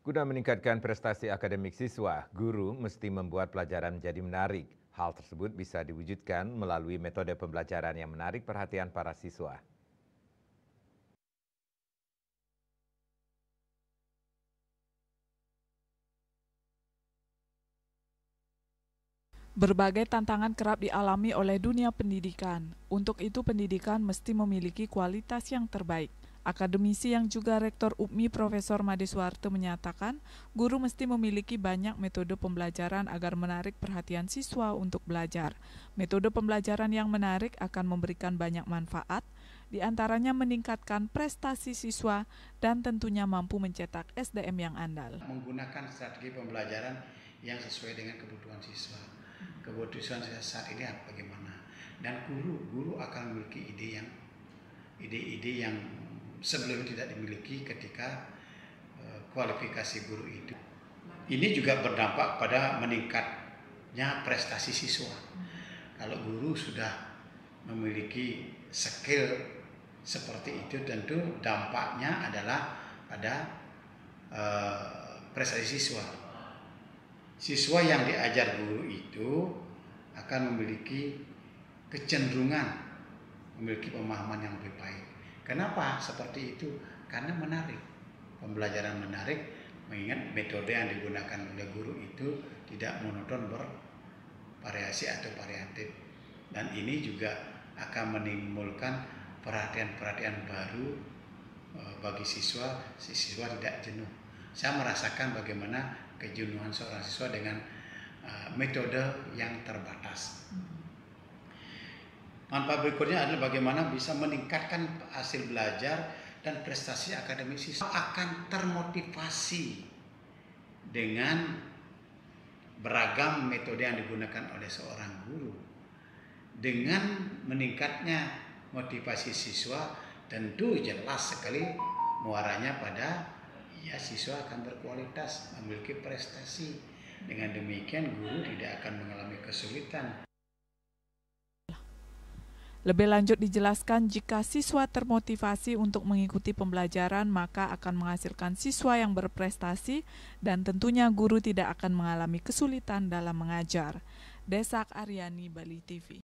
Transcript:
Guna meningkatkan prestasi akademik siswa, guru mesti membuat pelajaran menjadi menarik. Hal tersebut bisa diwujudkan melalui metode pembelajaran yang menarik perhatian para siswa. Berbagai tantangan kerap dialami oleh dunia pendidikan. Untuk itu pendidikan mesti memiliki kualitas yang terbaik. Akademisi yang juga Rektor UPMI Profesor Made Suharto menyatakan, guru mesti memiliki banyak metode pembelajaran agar menarik perhatian siswa untuk belajar. Metode pembelajaran yang menarik akan memberikan banyak manfaat, diantaranya meningkatkan prestasi siswa dan tentunya mampu mencetak SDM yang andal. Menggunakan strategi pembelajaran yang sesuai dengan kebutuhan siswa. Kebutuhan saat ini bagaimana? Dan guru akan memiliki ide-ide yang sebelumnya tidak dimiliki ketika kualifikasi guru itu. Ini juga berdampak pada meningkatnya prestasi siswa. Kalau guru sudah memiliki skill seperti itu, tentu dampaknya adalah pada prestasi siswa. Siswa yang diajar guru itu akan memiliki kecenderungan memiliki pemahaman yang lebih baik. Kenapa seperti itu? Karena menarik. Pembelajaran menarik, mengingat metode yang digunakan oleh guru itu tidak monoton, bervariasi atau variatif. Dan ini juga akan menimbulkan perhatian-perhatian baru bagi siswa tidak jenuh. Saya merasakan bagaimana kejenuhan seorang siswa dengan metode yang terbatas. Manfaat berikutnya adalah bagaimana bisa meningkatkan hasil belajar dan prestasi akademik siswa akan termotivasi dengan beragam metode yang digunakan oleh seorang guru. Dengan meningkatnya motivasi siswa, tentu jelas sekali muaranya pada siswa akan berkualitas, memiliki prestasi. Dengan demikian guru tidak akan mengalami kesulitan. Lebih lanjut dijelaskan, jika siswa termotivasi untuk mengikuti pembelajaran, maka akan menghasilkan siswa yang berprestasi dan tentunya guru tidak akan mengalami kesulitan dalam mengajar. Desak Aryani, Bali TV.